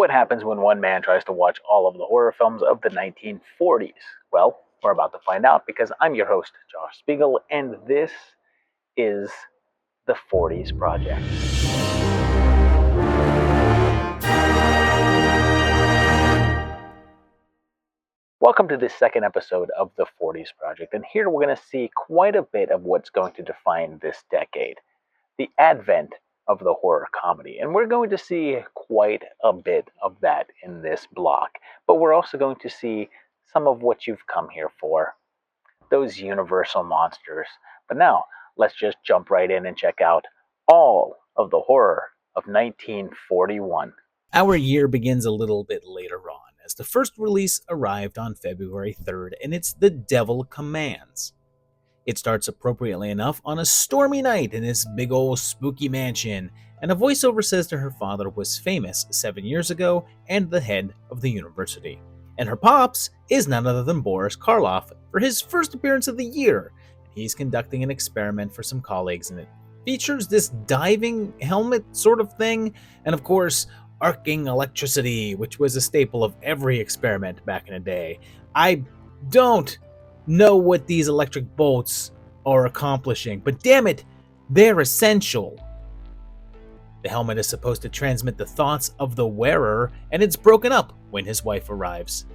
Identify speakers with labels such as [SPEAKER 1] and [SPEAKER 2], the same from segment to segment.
[SPEAKER 1] what happens when one man tries to watch all of the horror films of the 1940s? Well, we're about to find out because I'm your host, Josh Spiegel, and this is the 40s Project. Welcome to this second episode of the 40s Project, and here we're going to see quite a bit of what's going to define this decade, the advent of the horror comedy. And we're going to see quite a bit of that in this block, but we're also going to see some of what you've come here for, those universal monsters. But now, let's just jump right in and check out all of the horror of 1941.
[SPEAKER 2] Our year begins a little bit later on, as the first release arrived on February 3rd, and it's The Devil Commands. It starts appropriately enough on a stormy night in this big old spooky mansion, and a voiceover says that her father was famous 7 years ago and the head of the university. And her pops is none other than Boris Karloff for his first appearance of the year. He's conducting an experiment for some colleagues, and it features this diving helmet sort of thing, and of course, arcing electricity, which was a staple of every experiment back in the day. I don't know what these electric bolts are accomplishing, but damn it, they're essential. The helmet is supposed to transmit the thoughts of the wearer, and it's broken up when his wife arrives.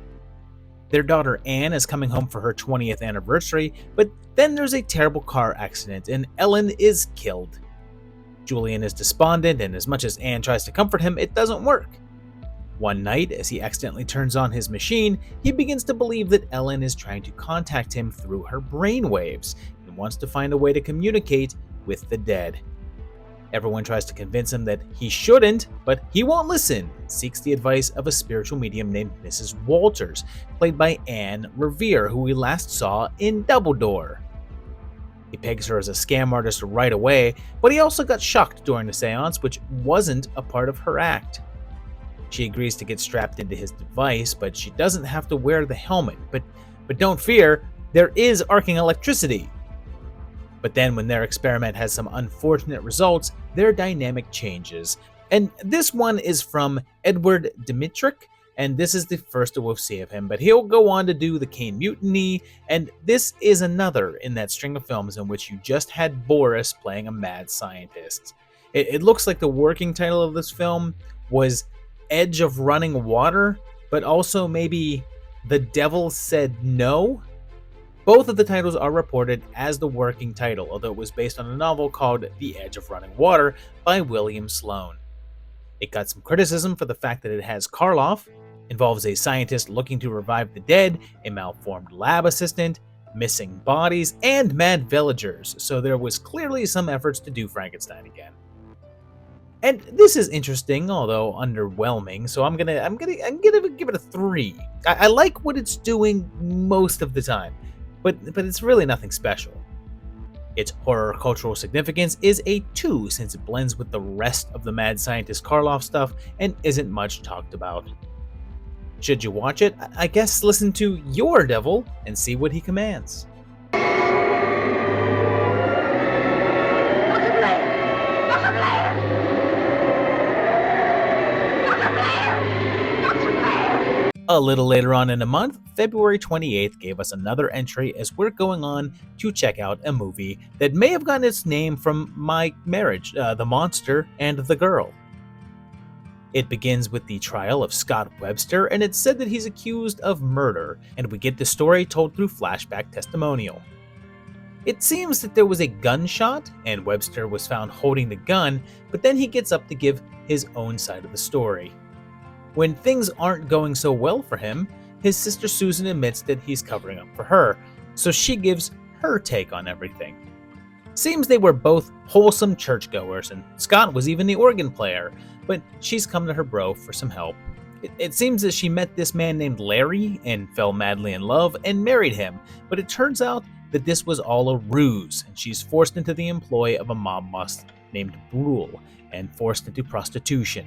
[SPEAKER 2] Their daughter Anne is coming home for her 20th anniversary, but then there's a terrible car accident and Ellen is killed. Julian is despondent, and as much as Anne tries to comfort him, it doesn't work. One night, as he accidentally turns on his machine, he begins to believe that Ellen is trying to contact him through her brainwaves and wants to find a way to communicate with the dead. Everyone tries to convince him that he shouldn't, but he won't listen and seeks the advice of a spiritual medium named Mrs. Walters, played by Anne Revere, who we last saw in Double Door. He pegs her as a scam artist right away, but he also got shocked during the seance, which wasn't a part of her act. She agrees to get strapped into his device, but she doesn't have to wear the helmet. But don't fear, there is arcing electricity. But then when their experiment has some unfortunate results, their dynamic changes. And this one is from Edward Dmytryk, and this is the first we'll see of him, but he'll go on to do The Caine Mutiny, and this is another in that string of films in which you just had Boris playing a mad scientist. It looks like the working title of this film was Edge of Running Water, but also maybe The Devil Said No. Both of the titles are reported as the working title, although it was based on a novel called The Edge of Running Water by William Sloane. It got some criticism for the fact that it has Karloff, involves a scientist looking to revive the dead, a malformed lab assistant, missing bodies, and mad villagers, so there was clearly some efforts to do Frankenstein again. And this is interesting, although underwhelming, so I'm gonna give it a 3. I like what it's doing most of the time, but it's really nothing special. Its horror cultural significance is a 2, since it blends with the rest of the mad scientist Karloff stuff and isn't much talked about. Should you watch it? I guess listen to your devil and see what he commands. A little later on in the month, February 28th gave us another entry as we're going on to check out a movie that may have gotten its name from my marriage, The Monster and the Girl. It begins with the trial of Scott Webster, and it's said that he's accused of murder, and we get the story told through flashback testimonial. It seems that there was a gunshot, and Webster was found holding the gun, but then he gets up to give his own side of the story. When things aren't going so well for him, his sister Susan admits that he's covering up for her, so she gives her take on everything. Seems they were both wholesome churchgoers, and Scott was even the organ player, but she's come to her bro for some help. It seems that she met this man named Larry and fell madly in love and married him, but it turns out that this was all a ruse, and she's forced into the employ of a mob boss named Brule and forced into prostitution.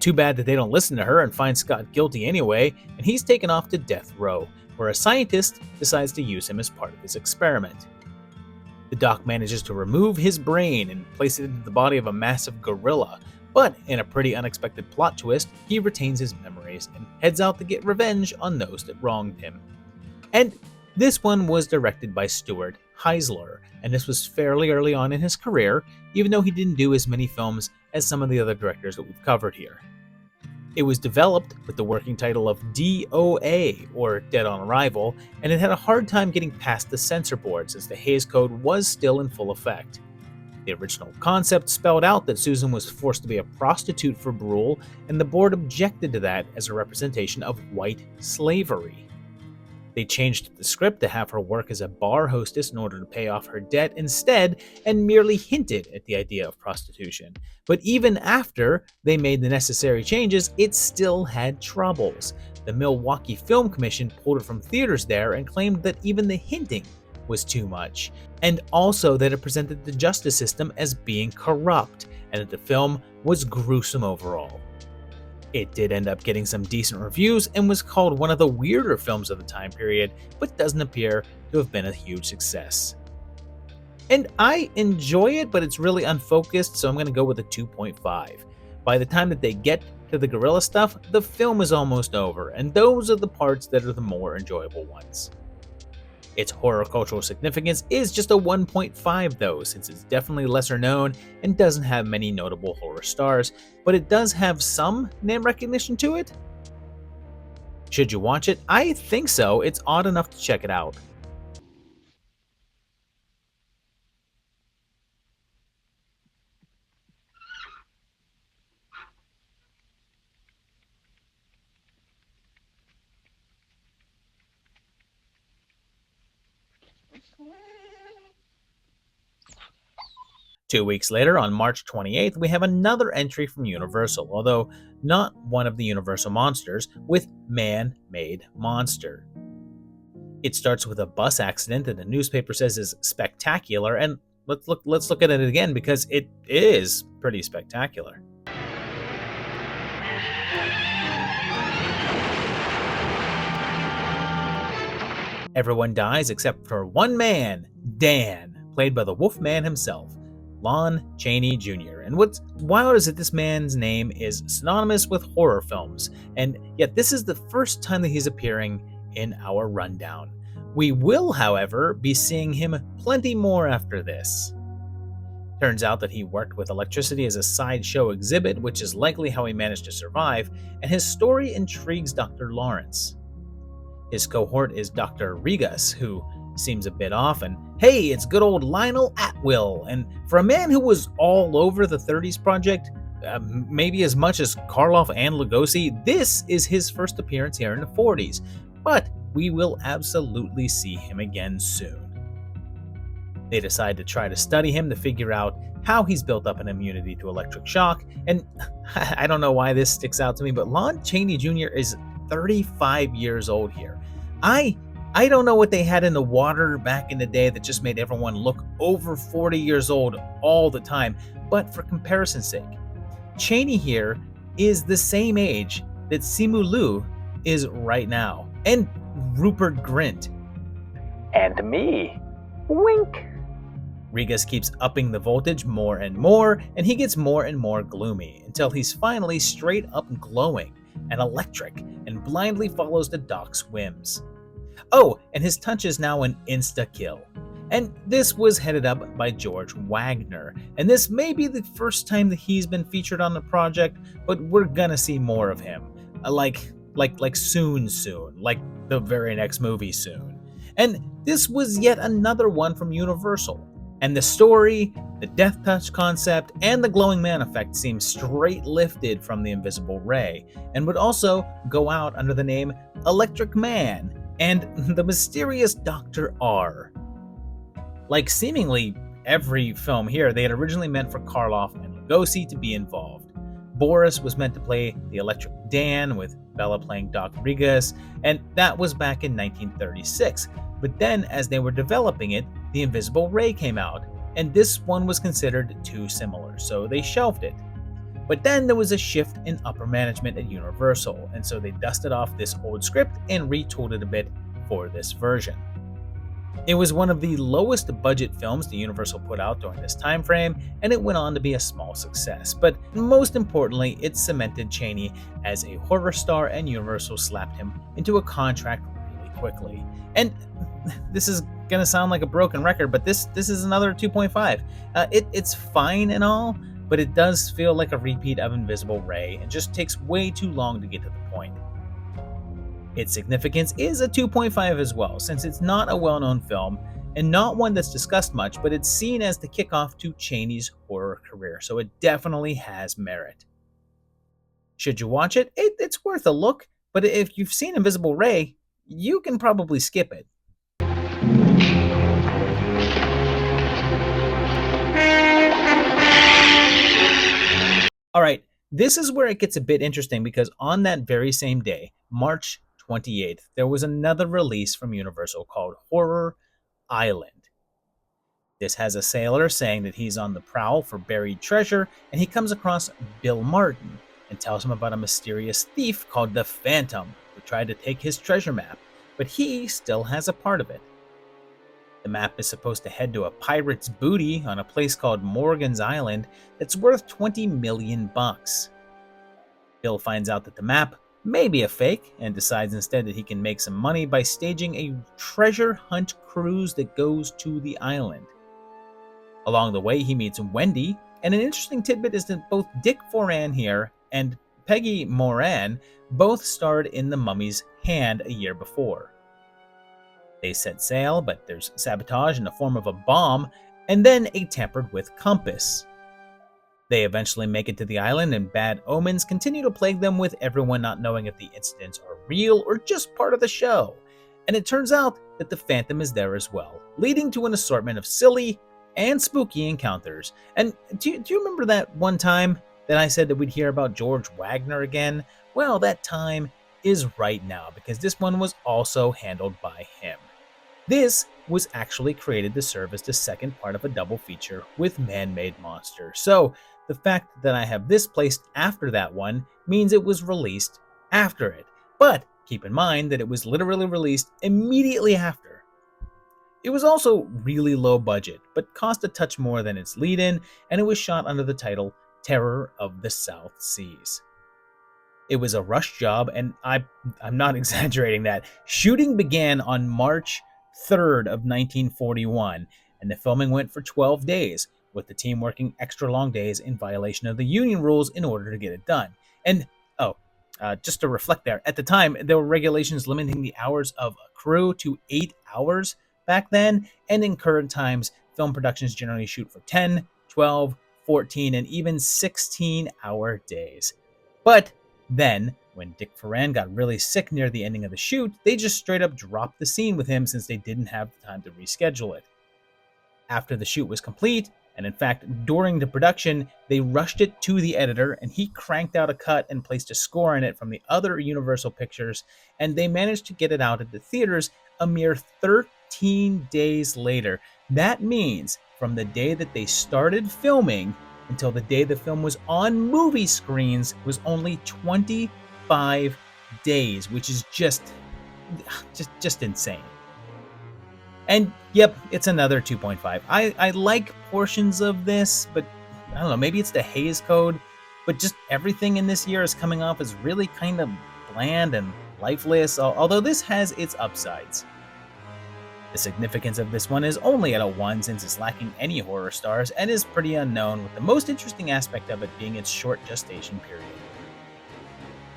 [SPEAKER 2] Too bad that they don't listen to her and find Scott guilty anyway, and he's taken off to death row, where a scientist decides to use him as part of his experiment. The doc manages to remove his brain and place it into the body of a massive gorilla, But in a pretty unexpected plot twist, he retains his memories and heads out to get revenge on those that wronged him. And this one was directed by Stuart Heisler, and this was fairly early on in his career, even though he didn't do as many films as some of the other directors that we've covered here. It was developed with the working title of DOA, or Dead on Arrival, and it had a hard time getting past the censor boards as the Hays Code was still in full effect. The original concept spelled out that Susan was forced to be a prostitute for Brule, and the board objected to that as a representation of white slavery. They changed the script to have her work as a bar hostess in order to pay off her debt instead, and merely hinted at the idea of prostitution. But even after they made the necessary changes, it still had troubles. The Milwaukee Film Commission pulled it from theaters there and claimed that even the hinting was too much, and also that it presented the justice system as being corrupt, and that the film was gruesome overall. It did end up getting some decent reviews and was called one of the weirder films of the time period, but doesn't appear to have been a huge success. And I enjoy it, but it's really unfocused, so I'm going to go with a 2.5. By the time that they get to the gorilla stuff, the film is almost over, and those are the parts that are the more enjoyable ones. Its horror cultural significance is just a 1.5 though, since it's definitely lesser known and doesn't have many notable horror stars, but it does have some name recognition to it. Should you watch it? I think so. It's odd enough to check it out. Two weeks later, on March 28th, we have another entry from Universal, although not one of the Universal monsters, with Man-Made Monster. It starts with a bus accident that the newspaper says is spectacular, and let's look at it again because it is pretty spectacular. Everyone dies except for one man, Dan, played by the Wolfman himself, Lon Chaney Jr. And what's wild is that this man's name is synonymous with horror films, and yet this is the first time that he's appearing in our rundown. We will, however, be seeing him plenty more after this. Turns out that he worked with electricity as a sideshow exhibit, which is likely how he managed to survive, and his story intrigues Dr. Lawrence. His cohort is Dr. Regas, who seems a bit off, and hey, it's good old Lionel Atwill, and for a man who was all over the 30s project, maybe as much as Karloff and Lugosi, this is his first appearance here in the 40s, but we will absolutely see him again soon. They decide to try to study him to figure out how he's built up an immunity to electric shock, and I don't know why this sticks out to me, but Lon Chaney Jr. is 35 years old here. I don't know what they had in the water back in the day that just made everyone look over 40 years old all the time, but for comparison's sake, Chaney here is the same age that Simu Liu is right now, and Rupert Grint.
[SPEAKER 1] And me. Wink.
[SPEAKER 2] Regas keeps upping the voltage more and more, and he gets more and more gloomy, until he's finally straight up glowing and electric, and blindly follows the doc's whims. Oh, and his touch is now an insta-kill. And this was headed up by George Wagner, and this may be the first time that he's been featured on the project, but we're gonna see more of him. Like soon, like the very next movie soon. And this was yet another one from Universal. And the story, the death touch concept, and the glowing man effect seem straight lifted from the Invisible Ray, and would also go out under the name Electric Man and the Mysterious Dr. R. Like seemingly every film here, they had originally meant for Karloff and Lugosi to be involved. Boris was meant to play the Electric Dan, with Bella playing Doc Regas, and that was back in 1936. But then, as they were developing it, The Invisible Ray came out, and this one was considered too similar, so they shelved it. But then there was a shift in upper management at Universal, and so they dusted off this old script and retooled it a bit for this version. It was one of the lowest budget films the Universal put out during this time frame, and it went on to be a small success. But most importantly, it cemented Chaney as a horror star, and Universal slapped him into a contract really quickly. And this is gonna sound like a broken record, but this is another 2.5. It's fine and all, but it does feel like a repeat of Invisible Ray and just takes way too long to get to the point. Its significance is a 2.5 as well, since it's not a well-known film and not one that's discussed much, but it's seen as the kickoff to Chaney's horror career, so it definitely has merit. Should you watch it? It's worth a look, but if you've seen Invisible Ray, you can probably skip it. Alright, this is where it gets a bit interesting because on that very same day, March 28th, there was another release from Universal called Horror Island. This has a sailor saying that he's on the prowl for buried treasure, and he comes across Bill Martin and tells him about a mysterious thief called the Phantom who tried to take his treasure map, but he still has a part of it. The map is supposed to head to a pirate's booty on a place called Morgan's Island that's worth 20 million bucks. Bill finds out that the map may be a fake and decides instead that he can make some money by staging a treasure hunt cruise that goes to the island. Along the way, he meets Wendy, and an interesting tidbit is that both Dick Foran here and Peggy Moran both starred in The Mummy's Hand a year before. They set sail, but there's sabotage in the form of a bomb, and then a tampered-with compass. They eventually make it to the island, and bad omens continue to plague them, with everyone not knowing if the incidents are real or just part of the show. And it turns out that the Phantom is there as well, leading to an assortment of silly and spooky encounters. And do you remember that one time that I said that we'd hear about George Wagner again? Well, that time is right now, because this one was also handled by him. This was actually created to serve as the second part of a double feature with Man-Made Monster. So the fact that I have this placed after that one means it was released after it. But keep in mind that it was literally released immediately after. It was also really low budget, but cost a touch more than its lead-in, and it was shot under the title Terror of the South Seas. It was a rush job, and I'm not exaggerating that. Shooting began on March 3rd of 1941, and the filming went for 12 days, with the team working extra long days in violation of the union rules in order to get it done. And, just to reflect there, at the time, there were regulations limiting the hours of a crew to 8 hours back then, and in current times, film productions generally shoot for 10, 12, 14, and even 16-hour days. But then, when Dick Foran got really sick near the ending of the shoot, they just straight up dropped the scene with him since they didn't have the time to reschedule it. After the shoot was complete, and in fact during the production, they rushed it to the editor and he cranked out a cut and placed a score in it from the other Universal pictures, and they managed to get it out at the theaters a mere 13 days later. That means from the day that they started filming until the day the film was on movie screens was only 25 days, which is just insane. And yep, it's another 2.5. I like portions of this, but I don't know, maybe it's the Hays Code, but just everything in this year is coming off as really kind of bland and lifeless, although this has its upsides. The significance of this one is only at a 1 since it's lacking any horror stars and is pretty unknown, with the most interesting aspect of it being its short gestation period.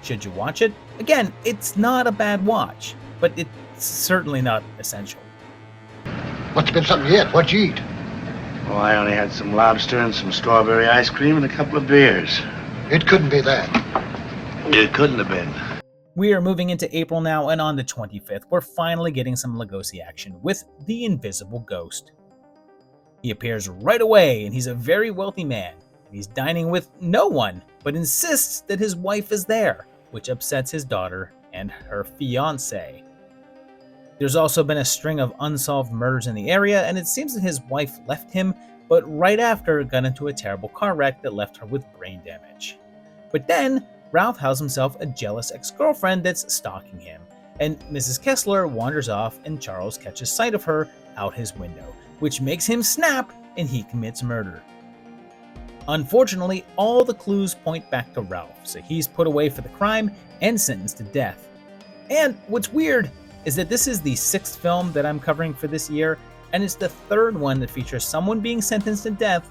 [SPEAKER 2] Should you watch it? Again, it's not a bad watch, but it's certainly not essential.
[SPEAKER 3] Must have been something yet. What'd you eat?
[SPEAKER 4] Oh, I only had some lobster and some strawberry ice cream and a couple of beers.
[SPEAKER 3] It couldn't be that.
[SPEAKER 4] It couldn't have been.
[SPEAKER 2] We are moving into April now, and on the 25th, we're finally getting some Lugosi action with the Invisible Ghost. He appears right away, and he's a very wealthy man. He's dining with no one, but insists that his wife is there, which upsets his daughter and her fiancé. There's also been a string of unsolved murders in the area, and it seems that his wife left him, but right after got into a terrible car wreck that left her with brain damage. But then, Ralph has himself a jealous ex-girlfriend that's stalking him, and Mrs. Kessler wanders off and Charles catches sight of her out his window, which makes him snap and he commits murder. Unfortunately, all the clues point back to Ralph, so he's put away for the crime and sentenced to death. And what's weird is that this is the 6th film that I'm covering for this year, and it's the 3rd one that features someone being sentenced to death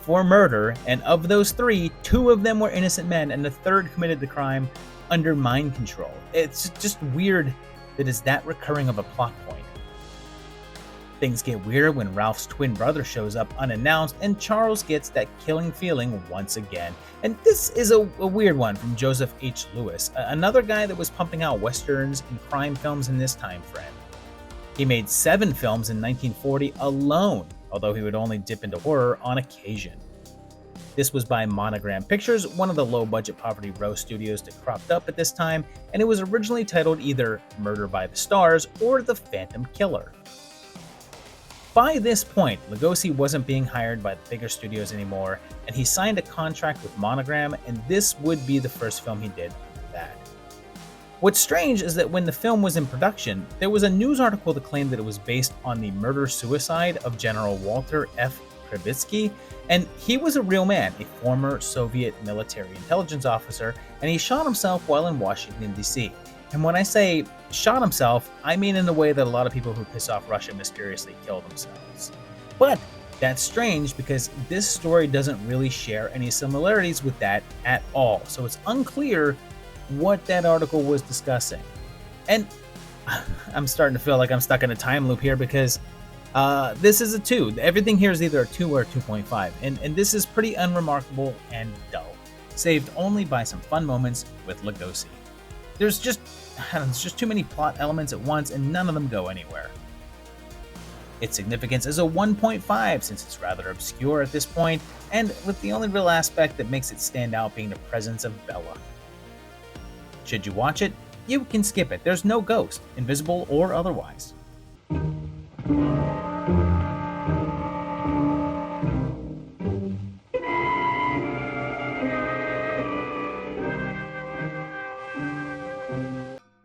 [SPEAKER 2] for murder, and of those 3, 2 of them were innocent men, and the 3rd committed the crime under mind control. It's just weird that it's that recurring of a plot point. Things get weirder when Ralph's twin brother shows up unannounced, and Charles gets that killing feeling once again. And this is a weird one from Joseph H. Lewis, another guy that was pumping out westerns and crime films in this time frame. He made 7 films in 1940 alone, although he would only dip into horror on occasion. This was by Monogram Pictures, one of the low-budget Poverty Row studios that cropped up at this time, and it was originally titled either Murder by the Stars or The Phantom Killer. By this point, Lugosi wasn't being hired by the bigger studios anymore, and he signed a contract with Monogram, and this would be the first film he did after that. What's strange is that when the film was in production, there was a news article that claimed that it was based on the murder-suicide of General Walter F. Krivitsky, and he was a real man, a former Soviet military intelligence officer, and he shot himself while in Washington, D.C. And when I say shot himself, I mean in the way that a lot of people who piss off Russia mysteriously kill themselves. But that's strange because this story doesn't really share any similarities with that at all, so it's unclear what that article was discussing. And I'm starting to feel like I'm stuck in a time loop here because this is a 2. Everything here is either a 2 or a 2.5, and this is pretty unremarkable and dull, saved only by some fun moments with Lugosi. There's just too many plot elements at once, and none of them go anywhere. Its significance is a 1.5 since it's rather obscure at this point, and with the only real aspect that makes it stand out being the presence of Bella. Should you watch it, you can skip it. There's no ghost, invisible or otherwise.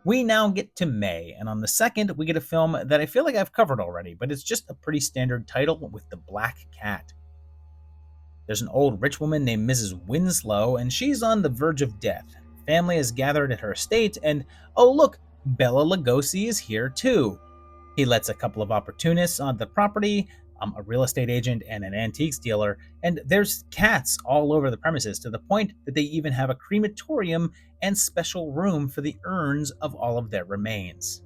[SPEAKER 2] We now get to May, and on the 2nd, we get a film that I feel like I've covered already, but it's just a pretty standard title with The Black Cat. There's an old rich woman named Mrs. Winslow, and she's on the verge of death. Family is gathered at her estate, and oh look, Bela Lugosi is here too. He lets a couple of opportunists on the property, a real estate agent and an antiques dealer, and there's cats all over the premises to the point that they even have a crematorium and special room for the urns of all of their remains.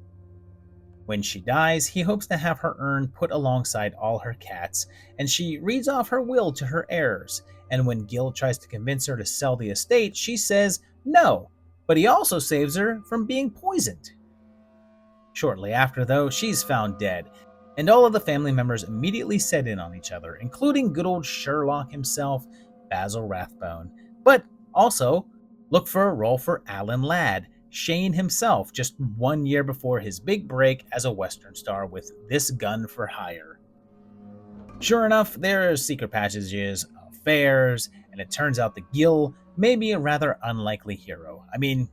[SPEAKER 2] When she dies, he hopes to have her urn put alongside all her cats, and she reads off her will to her heirs, and when Gil tries to convince her to sell the estate, she says no, but he also saves her from being poisoned. Shortly after, though, she's found dead, and all of the family members immediately set in on each other, including good old Sherlock himself, Basil Rathbone. But also, look for a role for Alan Ladd, Shane himself, just 1 year before his big break as a Western star with This Gun for Hire. Sure enough, there are secret passages, affairs, and it turns out that Gil may be a rather unlikely hero. I mean,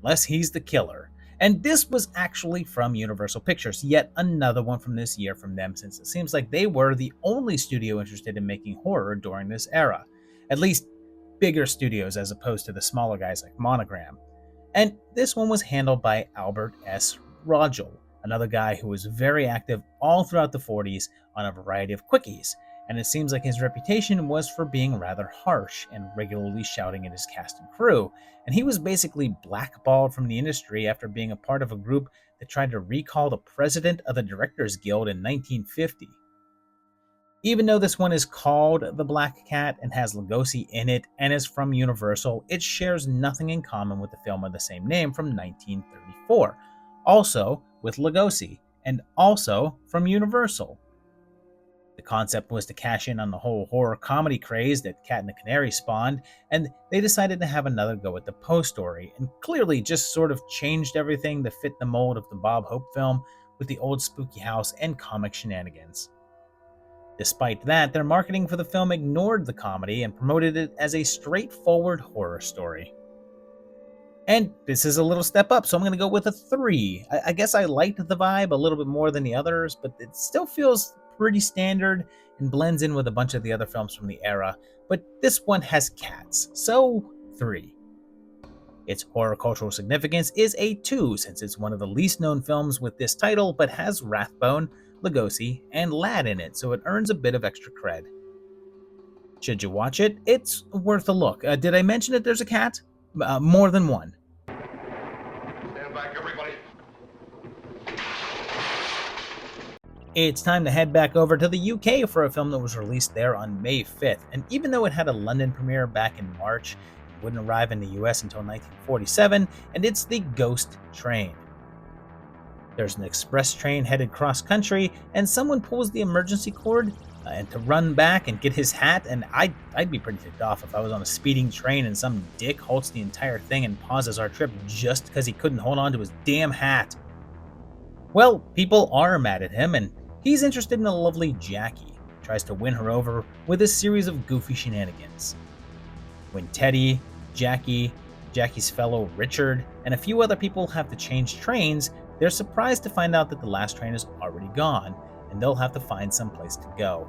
[SPEAKER 2] unless he's the killer. And this was actually from Universal Pictures, yet another one from this year from them, since it seems like they were the only studio interested in making horror during this era. At least bigger studios as opposed to the smaller guys like Monogram. And this one was handled by Albert S. Rogel, another guy who was very active all throughout the 40s on a variety of quickies, and it seems like his reputation was for being rather harsh and regularly shouting at his cast and crew, and he was basically blackballed from the industry after being a part of a group that tried to recall the president of the Directors Guild in 1950. Even though this one is called The Black Cat and has Lugosi in it and is from Universal, it shares nothing in common with the film of the same name from 1934, also with Lugosi, and also from Universal. The concept was to cash in on the whole horror comedy craze that Cat and the Canary spawned, and they decided to have another go at the Poe story, and clearly just sort of changed everything to fit the mold of the Bob Hope film with the old spooky house and comic shenanigans. Despite that, their marketing for the film ignored the comedy and promoted it as a straightforward horror story. And this is a little step up, so I'm going to go with a 3. I guess I liked the vibe a little bit more than the others, but it still feels pretty standard and blends in with a bunch of the other films from the era. But this one has cats, so 3. Its horror cultural significance is a 2, since it's one of the least known films with this title, but has Rathbone, Lugosi, and Ladd in it, so it earns a bit of extra cred. Should you watch it? It's worth a look. Did I mention that there's a cat? More than one.
[SPEAKER 3] Stand back, everybody.
[SPEAKER 2] It's time to head back over to the UK for a film that was released there on May 5th, and even though it had a London premiere back in March, it wouldn't arrive in the US until 1947, and it's The Ghost Train. There's an express train headed cross-country, and someone pulls the emergency cord and to run back and get his hat, and I'd be pretty ticked off if I was on a speeding train and some dick halts the entire thing and pauses our trip just because he couldn't hold on to his damn hat. Well, people are mad at him, and he's interested in the lovely Jackie, tries to win her over with a series of goofy shenanigans. When Teddy, Jackie, Jackie's fellow Richard, and a few other people have to change trains, they're surprised to find out that the last train is already gone, and they'll have to find some place to go.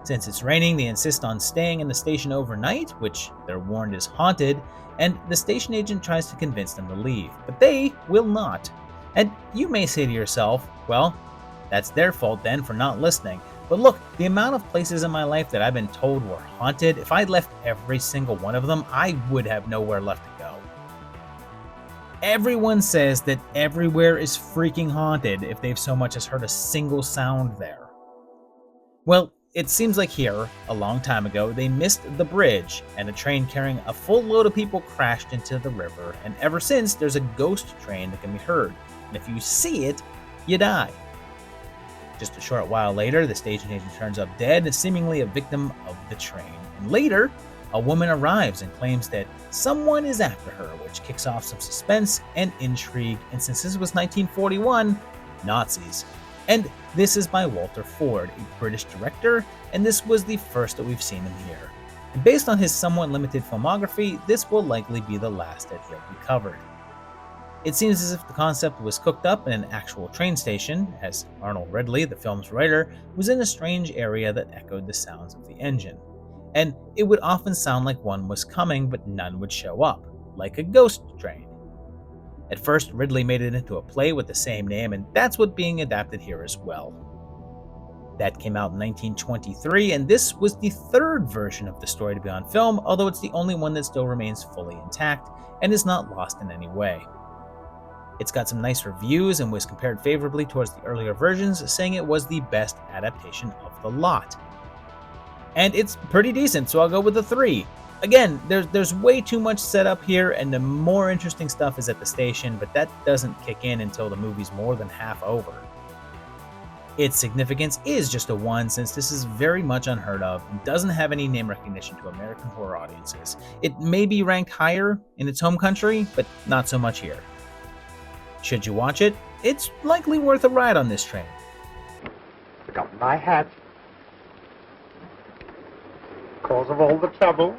[SPEAKER 2] Since it's raining, they insist on staying in the station overnight, which they're warned is haunted, and the station agent tries to convince them to leave, but they will not. And you may say to yourself, well, that's their fault then for not listening. But look, the amount of places in my life that I've been told were haunted, if I'd left every single one of them, I would have nowhere left to go. Everyone says that everywhere is freaking haunted if they've so much as heard a single sound there. Well, it seems like here, a long time ago, they missed the bridge, and a train carrying a full load of people crashed into the river, and ever since, there's a ghost train that can be heard, and if you see it, you die. Just a short while later, the station agent turns up dead, seemingly a victim of the train, and later, a woman arrives and claims that someone is after her, which kicks off some suspense and intrigue, and since this was 1941, Nazis. And this is by Walter Ford, a British director, and this was the first that we've seen him here. And based on his somewhat limited filmography, this will likely be the last that he'll be covered. It seems as if the concept was cooked up in an actual train station, as Arnold Ridley, the film's writer, was in a strange area that echoed the sounds of the engine. And it would often sound like one was coming, but none would show up, like a ghost train. At first, Ridley made it into a play with the same name, and that's what's being adapted here as well. That came out in 1923, and this was the third version of the story to be on film, although it's the only one that still remains fully intact and is not lost in any way. It's got some nice reviews and was compared favorably towards the earlier versions, saying it was the best adaptation of the lot. And it's pretty decent, so I'll go with a 3. Again, there's way too much setup here, and the more interesting stuff is at the station, but that doesn't kick in until the movie's more than half over. Its significance is just a 1, since this is very much unheard of and doesn't have any name recognition to American horror audiences. It may be ranked higher in its home country, but not so much here. Should you watch it? It's likely worth a ride on this train.
[SPEAKER 5] Got my hat. Cause of all the trouble.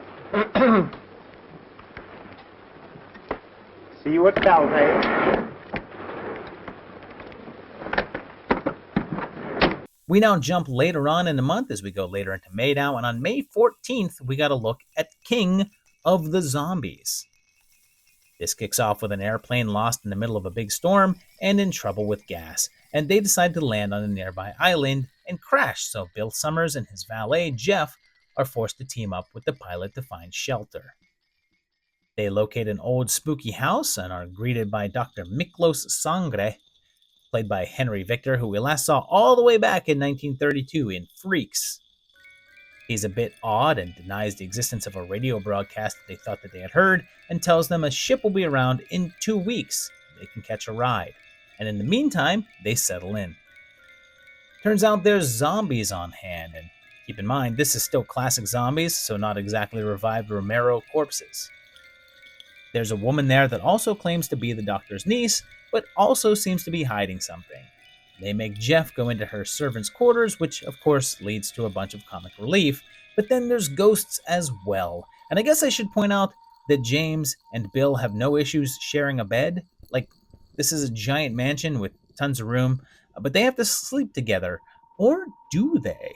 [SPEAKER 5] See you at Calais.
[SPEAKER 2] We now jump later on in the month as we go later into May now, and on May 14th, we got a look at King of the Zombies. This kicks off with an airplane lost in the middle of a big storm and in trouble with gas, and they decide to land on a nearby island and crash, so Bill Summers and his valet, Jeff, are forced to team up with the pilot to find shelter. They locate an old spooky house and are greeted by Dr. Miklos Sangre, played by Henry Victor, who we last saw all the way back in 1932 in Freaks. He's a bit odd and denies the existence of a radio broadcast that they thought that they had heard, and tells them a ship will be around in 2 weeks. They can catch a ride. And in the meantime, they settle in. Turns out there's zombies on hand, and keep in mind, this is still classic zombies, so not exactly revived Romero corpses. There's a woman there that also claims to be the doctor's niece, but also seems to be hiding something. They make Jeff go into her servants' quarters, which of course leads to a bunch of comic relief, but then there's ghosts as well. And I guess I should point out that James and Bill have no issues sharing a bed. Like, this is a giant mansion with tons of room, but they have to sleep together. Or do they?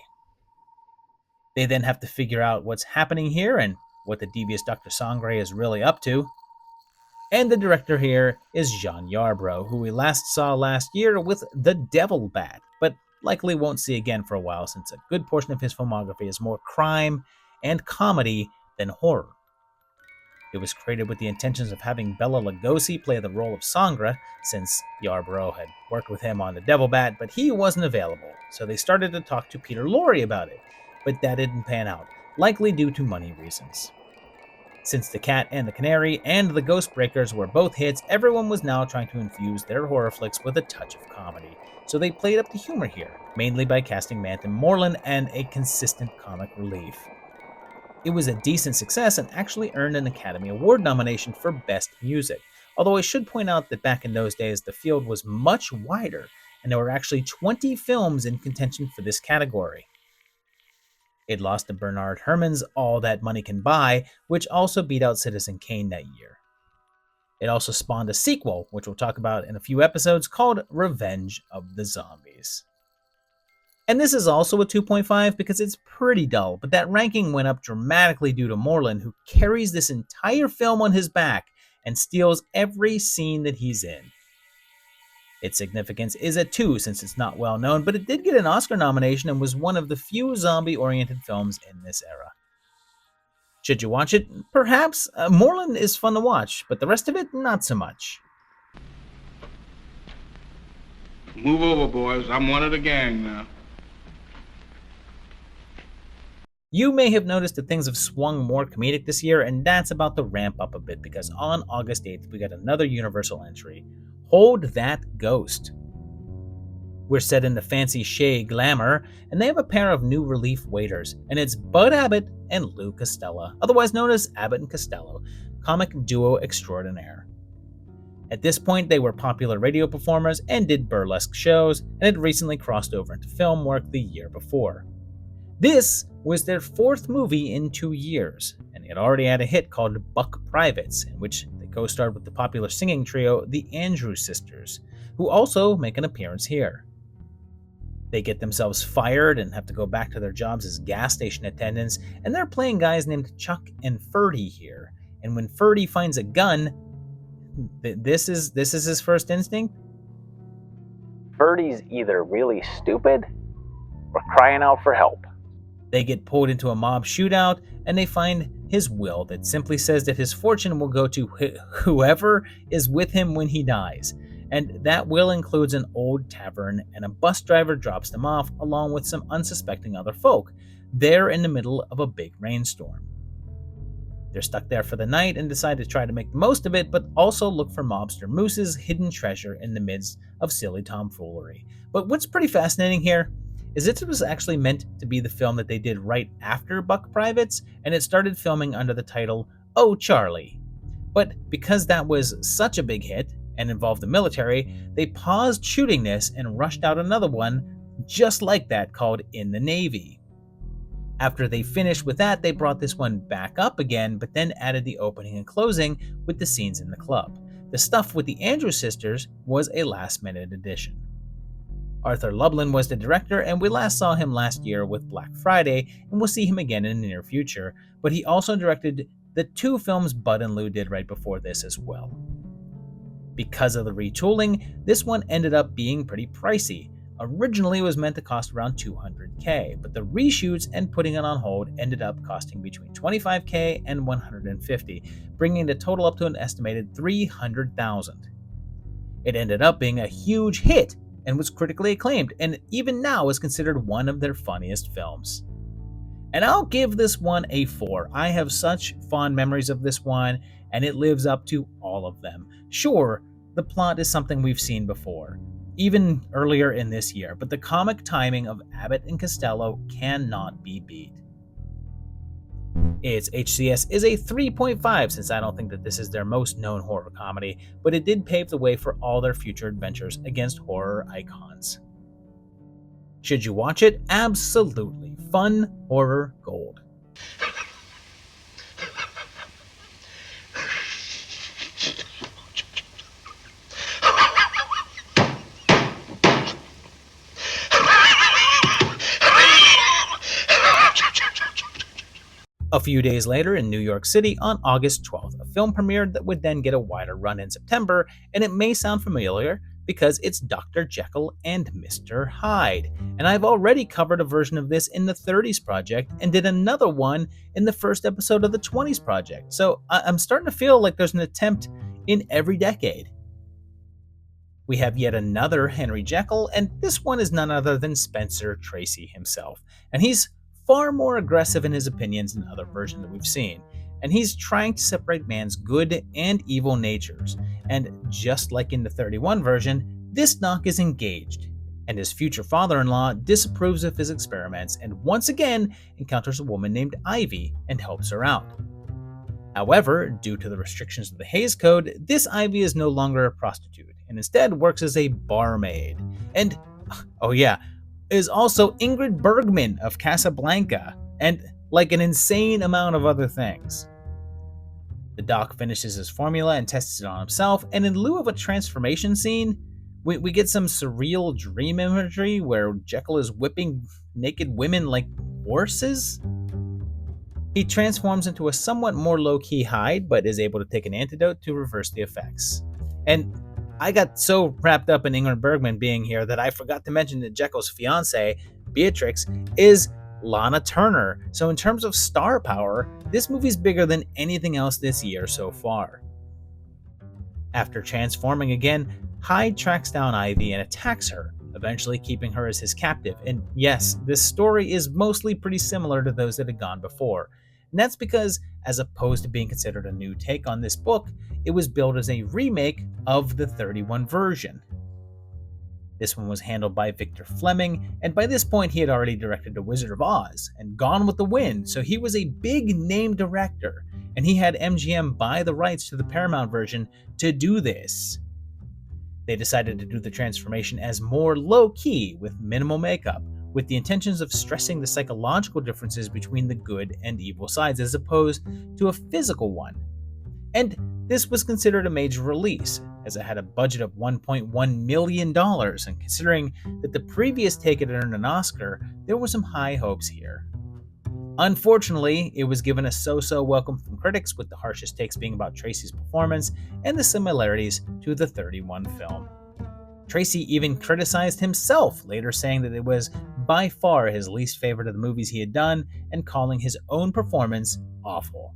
[SPEAKER 2] They then have to figure out what's happening here and what the devious Dr. Sangre is really up to. And the director here is Jean Yarbrough, who we last saw last year with The Devil Bat, but likely won't see again for a while since a good portion of his filmography is more crime and comedy than horror. It was created with the intentions of having Bela Lugosi play the role of Sangre, since Yarbrough had worked with him on The Devil Bat, but he wasn't available, so they started to talk to Peter Lorre about it, but that didn't pan out, likely due to money reasons. Since The Cat and the Canary and The Ghostbreakers were both hits, everyone was now trying to infuse their horror flicks with a touch of comedy, so they played up the humor here, mainly by casting Manton Moreland and a consistent comic relief. It was a decent success and actually earned an Academy Award nomination for Best Music, although I should point out that back in those days the field was much wider, and there were actually 20 films in contention for this category. It lost to Bernard Herrmann's All That Money Can Buy, which also beat out Citizen Kane that year. It also spawned a sequel, which we'll talk about in a few episodes, called Revenge of the Zombies. And this is also a 2.5 because it's pretty dull, but that ranking went up dramatically due to Moreland, who carries this entire film on his back and steals every scene that he's in. Its significance is a 2 since it's not well known, but it did get an Oscar nomination and was one of the few zombie-oriented films in this era. Should you watch it? Perhaps. Moreland is fun to watch, but the rest of it, not so much.
[SPEAKER 3] Move over, boys. I'm one of the gang now.
[SPEAKER 2] You may have noticed that things have swung more comedic this year, and that's about to ramp up a bit because on August 8th, we got another Universal entry, Hold That Ghost. We're set in the fancy Shea Glamour, and they have a pair of new relief waiters, and it's Bud Abbott and Lou Costello, otherwise known as Abbott and Costello, comic duo extraordinaire. At this point, they were popular radio performers and did burlesque shows, and had recently crossed over into film work the year before. This was their 4th movie in 2 years, and they had already had a hit called Buck Privates, in which they co-starred with the popular singing trio, the Andrews Sisters, who also make an appearance here. They get themselves fired and have to go back to their jobs as gas station attendants, and they're playing guys named Chuck and Ferdy here. And when Ferdy finds a gun, this is his first instinct.
[SPEAKER 1] Ferdy's either really stupid or crying out for help.
[SPEAKER 2] They get pulled into a mob shootout, and they find his will that simply says that his fortune will go to whoever is with him when he dies. And that will includes an old tavern, and a bus driver drops them off along with some unsuspecting other folk. They're in the middle of a big rainstorm. They're stuck there for the night and decide to try to make the most of it, but also look for mobster Moose's hidden treasure in the midst of silly tomfoolery. But what's pretty fascinating here is it was actually meant to be the film that they did right after Buck Privates, and it started filming under the title Oh Charlie. But because that was such a big hit and involved the military, they paused shooting this and rushed out another one just like that called In the Navy. After they finished with that, they brought this one back up again, but then added the opening and closing with the scenes in the club. The stuff with the Andrews Sisters was a last-minute addition. Arthur Lublin was the director, and we last saw him last year with Black Friday, and we'll see him again in the near future, but he also directed the 2 films Bud and Lou did right before this as well. Because of the retooling, this one ended up being pretty pricey. Originally it was meant to cost around $200K, but the reshoots and putting it on hold ended up costing between $25K and $150, bringing the total up to an estimated $300,000. It ended up being a huge hit and was critically acclaimed, and even now is considered one of their funniest films. And I'll give this one a 4. I have such fond memories of this one, and it lives up to all of them. Sure, the plot is something we've seen before, even earlier in this year, but the comic timing of Abbott and Costello cannot be beat. Its HCS is a 3.5 since I don't think that this is their most known horror comedy, but it did pave the way for all their future adventures against horror icons. Should you watch it? Absolutely. Fun horror gold. A few days later in New York City on August 12th, a film premiered that would then get a wider run in September, and it may sound familiar because it's Dr. Jekyll and Mr. Hyde. And I've already covered a version of this in the 30s Project and did another one in the first episode of the 20s Project. So I'm starting to feel like there's an attempt in every decade. We have yet another Henry Jekyll, and this one is none other than Spencer Tracy himself. And he's far more aggressive in his opinions than other versions that we've seen. And he's trying to separate man's good and evil natures. And just like in the 31 version, this Doc is engaged, and his future father-in-law disapproves of his experiments and once again encounters a woman named Ivy and helps her out. However, due to the restrictions of the Hays Code, this Ivy is no longer a prostitute and instead works as a barmaid. And, oh yeah, is also Ingrid Bergman of Casablanca, and like an insane amount of other things. The Doc finishes his formula and tests it on himself, and in lieu of a transformation scene, we get some surreal dream imagery where Jekyll is whipping naked women like horses. He transforms into a somewhat more low-key Hyde, but is able to take an antidote to reverse the effects. And I got so wrapped up in Ingrid Bergman being here that I forgot to mention that Jekyll's fiancée, Beatrix, is Lana Turner. So in terms of star power, this movie's bigger than anything else this year so far. After transforming again, Hyde tracks down Ivy and attacks her, eventually keeping her as his captive. And yes, this story is mostly pretty similar to those that had gone before. And that's because, as opposed to being considered a new take on this book, it was billed as a remake of the 31 version. This one was handled by Victor Fleming, and by this point he had already directed The Wizard of Oz and Gone with the Wind, so he was a big-name director, and he had MGM buy the rights to the Paramount version to do this. They decided to do the transformation as more low-key with minimal makeup, with the intentions of stressing the psychological differences between the good and evil sides as opposed to a physical one. And this was considered a major release, as it had a budget of $1.1 million, and considering that the previous take had earned an Oscar, there were some high hopes here. Unfortunately, it was given a so-so welcome from critics, with the harshest takes being about Tracy's performance and the similarities to the 31 film. Tracy even criticized himself, later saying that it was by far his least favorite of the movies he had done, and calling his own performance awful.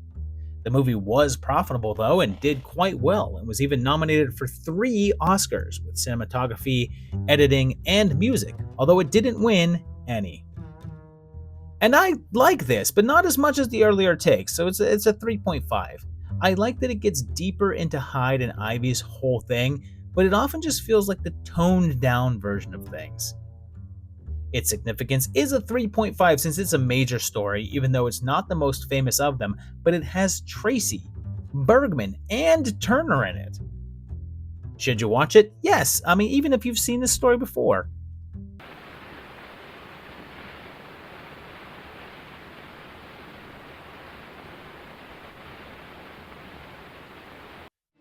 [SPEAKER 2] The movie was profitable though, and did quite well, and was even nominated for 3 Oscars, with cinematography, editing, and music, although it didn't win any. And I like this, but not as much as the earlier takes, so it's a 3.5. I like that it gets deeper into Hyde and Ivy's whole thing, but it often just feels like the toned down version of things. Its significance is a 3.5 since it's a major story, even though it's not the most famous of them, but it has Tracy, Bergman, and Turner in it. Should you watch it? Yes, I mean, even if you've seen this story before.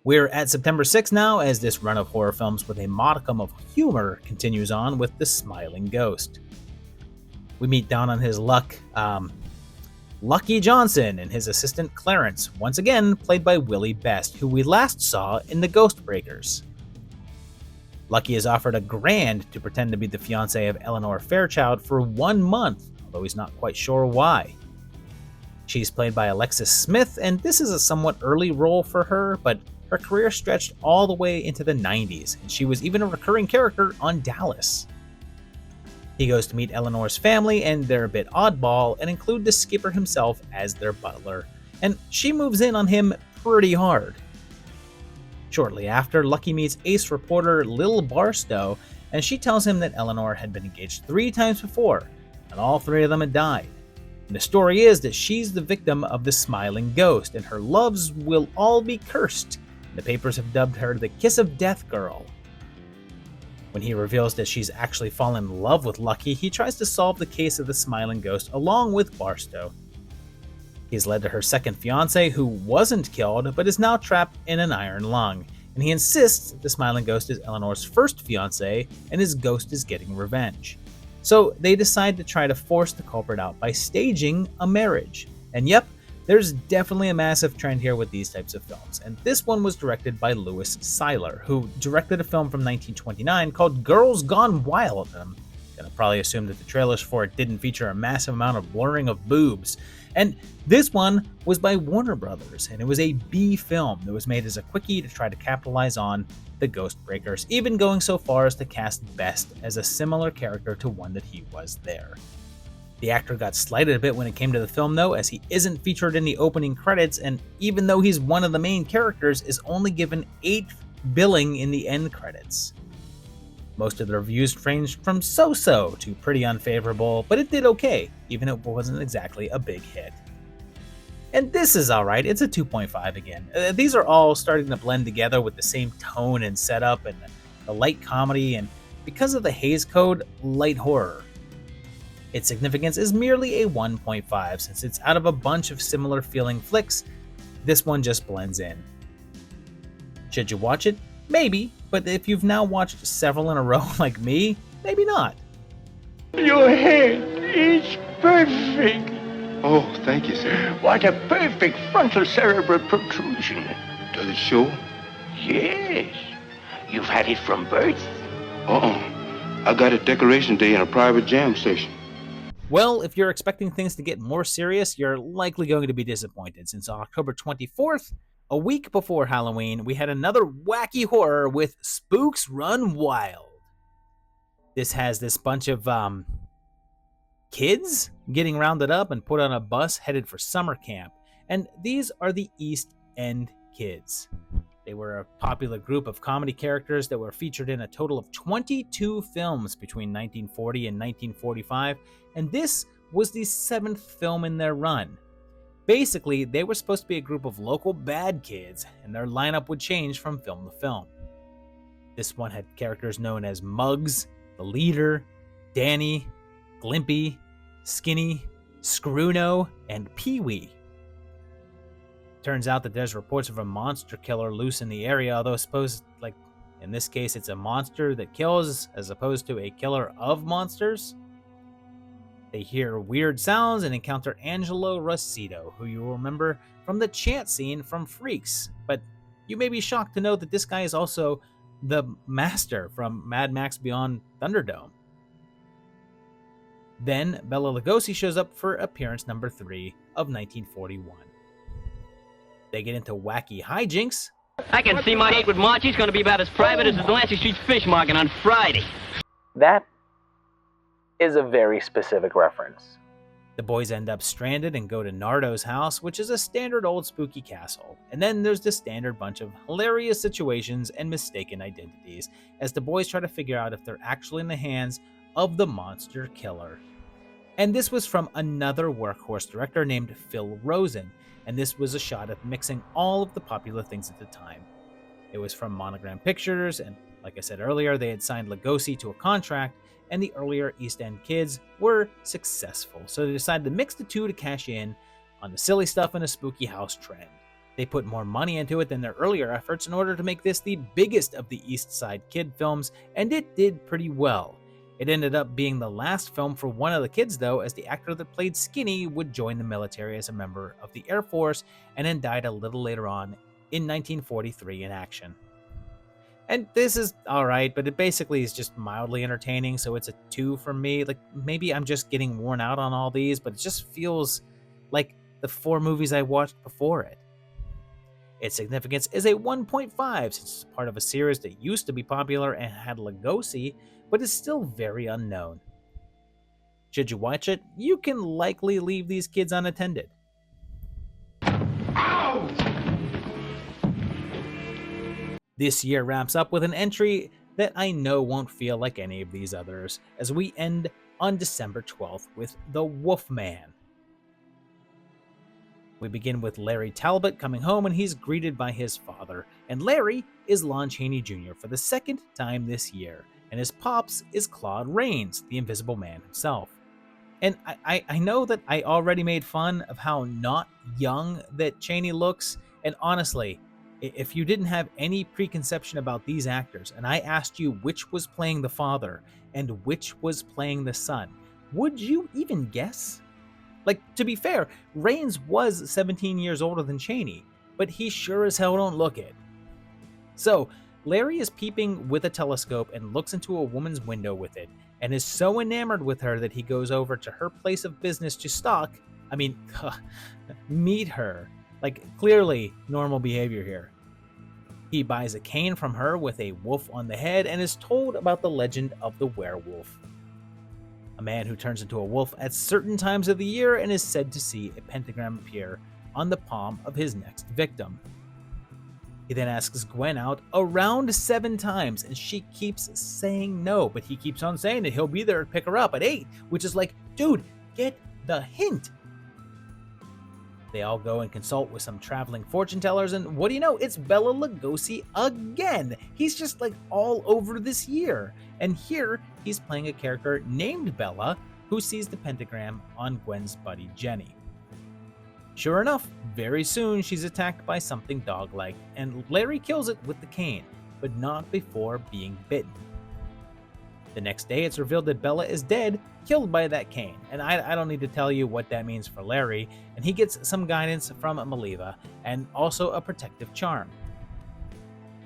[SPEAKER 2] We're at September 6th now, as this run of horror films with a modicum of humor continues on with The Smiling Ghost. We meet down on his luck, Lucky Johnson and his assistant Clarence, once again played by Willie Best, who we last saw in The Ghost Breakers. Lucky is offered $1,000 to pretend to be the fiancée of Eleanor Fairchild for 1 month, although he's not quite sure why. She's played by Alexis Smith, and this is a somewhat early role for her, but her career stretched all the way into the 90s, and she was even a recurring character on Dallas. He goes to meet Eleanor's family, and they're a bit oddball, and include the skipper himself as their butler, and she moves in on him pretty hard. Shortly after, Lucky meets ace reporter Lil Barstow, and she tells him that Eleanor had been engaged 3 times before, and all 3 of them had died. And the story is that she's the victim of the Smiling Ghost, and her loves will all be cursed. The papers have dubbed her the Kiss of Death Girl. When he reveals that she's actually fallen in love with Lucky, he tries to solve the case of the Smiling Ghost along with Barstow. He's led to her second fiancé, who wasn't killed, but is now trapped in an iron lung, and he insists the Smiling Ghost is Eleanor's first fiancé, and his ghost is getting revenge. So they decide to try to force the culprit out by staging a marriage. And yep, There's definitely a massive trend here with these types of films, and this one was directed by Louis Seiler, who directed a film from 1929 called Girls Gone Wild. I'm gonna probably assume that the trailers for it didn't feature a massive amount of blurring of boobs. And this one was by Warner Brothers, and it was a B film that was made as a quickie to try to capitalize on the Ghost Breakers, even going so far as to cast Best as a similar character to one that he was there. The actor got slighted a bit when it came to the film though, as he isn't featured in the opening credits, and even though he's one of the main characters, is only given 8th billing in the end credits. Most of the reviews ranged from so-so to pretty unfavorable, but it did okay, even if it wasn't exactly a big hit. And this is alright, it's a 2.5 again. These are all starting to blend together with the same tone and setup, and the light comedy, and because of the Hays Code, light horror. Its significance is merely a 1.5, since it's out of a bunch of similar feeling flicks. This one just blends in. Should you watch it? Maybe, but if you've now watched several in a row like me, maybe not.
[SPEAKER 5] Your head is perfect.
[SPEAKER 3] Oh, thank you, sir.
[SPEAKER 5] What a perfect frontal cerebral protrusion.
[SPEAKER 3] Does it show?
[SPEAKER 5] Yes. You've had it from birth.
[SPEAKER 3] I got it Decoration Day in a private jam session.
[SPEAKER 2] Well, if you're expecting things to get more serious, you're likely going to be disappointed, since on October 24th, a week before Halloween, we had another wacky horror with Spooks Run Wild. This has this bunch of, kids getting rounded up and put on a bus headed for summer camp, and these are the East End Kids. They were a popular group of comedy characters that were featured in a total of 22 films between 1940 and 1945, and this was the 7th film in their run. Basically, they were supposed to be a group of local bad kids, and their lineup would change from film to film. This one had characters known as Muggs, the leader, Danny, Glimpy, Skinny, Screwno, and Pee-wee. Turns out that there's reports of a monster killer loose in the area, although I suppose, like, in this case, it's a monster that kills as opposed to a killer of monsters. They hear weird sounds and encounter Angelo Rossito, who you will remember from the chant scene from Freaks, but you may be shocked to know that this guy is also the Master from Mad Max Beyond Thunderdome. Then Bela Lugosi shows up for appearance number 3 of 1941. They get into wacky hijinks.
[SPEAKER 6] I can see my date with Marchie's going to be about as private as the Delancey Street Fish Market on Friday.
[SPEAKER 1] That is a very specific reference.
[SPEAKER 2] The boys end up stranded and go to Nardo's house, which is a standard old spooky castle. And then there's the standard bunch of hilarious situations and mistaken identities as the boys try to figure out if they're actually in the hands of the monster killer. And this was from another workhorse director named Phil Rosen, and this was a shot at mixing all of the popular things at the time. It was from Monogram Pictures, and like I said earlier, they had signed Lugosi to a contract, and the earlier East End Kids were successful, so they decided to mix the two to cash in on the silly stuff and a spooky house trend. They put more money into it than their earlier efforts in order to make this the biggest of the Eastside Kid films, and it did pretty well. It ended up being the last film for one of the kids, though, as the actor that played Skinny would join the military as a member of the Air Force and then died a little later on in 1943 in action. And this is alright, but it basically is just mildly entertaining, so it's a 2 from me. Like, maybe I'm just getting worn out on all these, but it just feels like the 4 movies I watched before it. Its significance is a 1.5, since it's part of a series that used to be popular and had Lugosi, but is still very unknown. Should you watch it, you can likely leave these kids unattended.
[SPEAKER 3] Ow!
[SPEAKER 2] This year wraps up with an entry that I know won't feel like any of these others, as we end on December 12th with The Wolfman. We begin with Larry Talbot coming home, and he's greeted by his father, and Larry is Lon Chaney Jr. for the second time this year, and his pops is Claude Rains, the Invisible Man himself. And I know that I already made fun of how not young that Chaney looks, and honestly, if you didn't have any preconception about these actors, and I asked you which was playing the father and which was playing the son, would you even guess? Like, to be fair, Raines was 17 years older than Cheney, but he sure as hell don't look it. So, Larry is peeping with a telescope and looks into a woman's window with it, and is so enamored with her that he goes over to her place of business to meet her. Like, clearly normal behavior here. He buys a cane from her with a wolf on the head and is told about the legend of the werewolf. A man who turns into a wolf at certain times of the year and is said to see a pentagram appear on the palm of his next victim. He then asks Gwen out around 7 times, and she keeps saying no, but he keeps on saying that he'll be there to pick her up at 8, which is like, dude, get the hint. They all go and consult with some traveling fortune tellers, and what do you know? It's Bela Lugosi again. He's just like all over this year. And here, he's playing a character named Bella, who sees the pentagram on Gwen's buddy Jenny. Sure enough, very soon she's attacked by something dog-like, and Larry kills it with the cane, but not before being bitten. The next day, it's revealed that Bella is dead, killed by that cane, and I don't need to tell you what that means for Larry, and he gets some guidance from Maliva, and also a protective charm.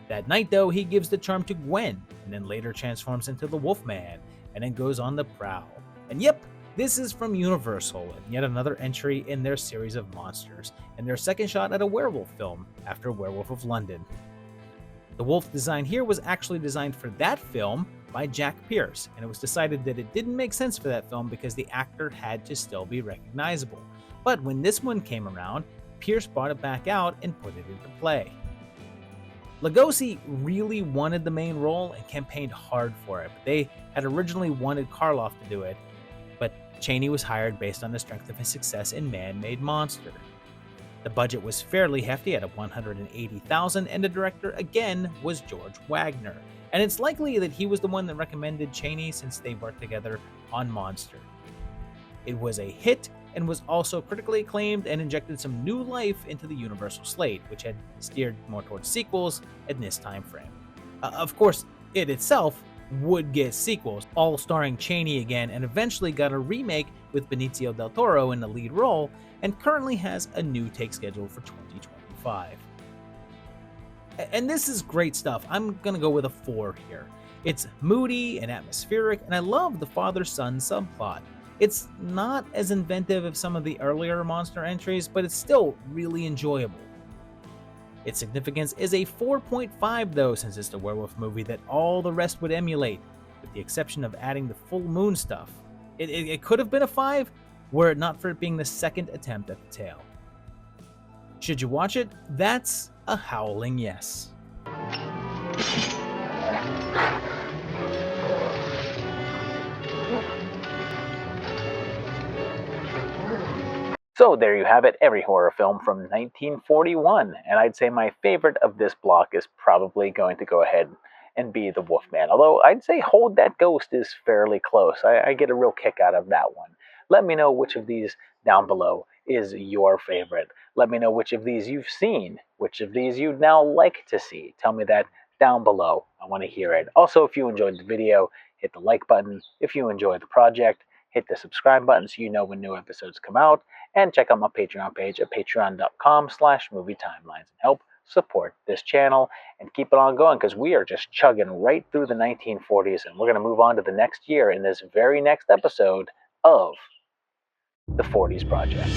[SPEAKER 2] That night, though, he gives the charm to Gwen, and then later transforms into the Wolfman, and then goes on the prowl. And yep, this is from Universal, and yet another entry in their series of monsters, and their second shot at a werewolf film after Werewolf of London. The wolf design here was actually designed for that film by Jack Pierce, and it was decided that it didn't make sense for that film because the actor had to still be recognizable. But when this one came around, Pierce brought it back out and put it into play. Lugosi really wanted the main role and campaigned hard for it. They had originally wanted Karloff to do it, but Cheney was hired based on the strength of his success in Man-Made Monster. The budget was fairly hefty at $180,000, and the director again was George Wagner. And it's likely that he was the one that recommended Cheney since they worked together on Monster. It was a hit and was also critically acclaimed and injected some new life into the Universal slate, which had steered more towards sequels in this time frame. Of course, it itself would get sequels, all starring Cheney again, and eventually got a remake with Benicio del Toro in the lead role, and currently has a new take scheduled for 2025. And this is great stuff. I'm gonna go with a 4 here. It's moody and atmospheric, and I love the father-son subplot. It's not as inventive as some of the earlier monster entries, but it's still really enjoyable. Its significance is a 4.5 though, since it's the werewolf movie that all the rest would emulate, with the exception of adding the full moon stuff. It could have been a 5, were it not for it being the second attempt at the tale. Should you watch it? That's a howling yes.
[SPEAKER 1] So there you have it, every horror film from 1941, and I'd say my favorite of this block is probably going to go ahead and be The Wolfman, although I'd say Hold That Ghost is fairly close. I get a real kick out of that one. Let me know which of these down below is your favorite. Let me know which of these you've seen, which of these you'd now like to see. Tell me that down below. I want to hear it. Also, if you enjoyed the video, hit the like button. If you enjoyed the project, hit the subscribe button so you know when new episodes come out. And check out my Patreon page at patreon.com/movietimelines and help support this channel and keep it on going, because we are just chugging right through the 1940s, and we're going to move on to the next year in this very next episode of the 40s Project.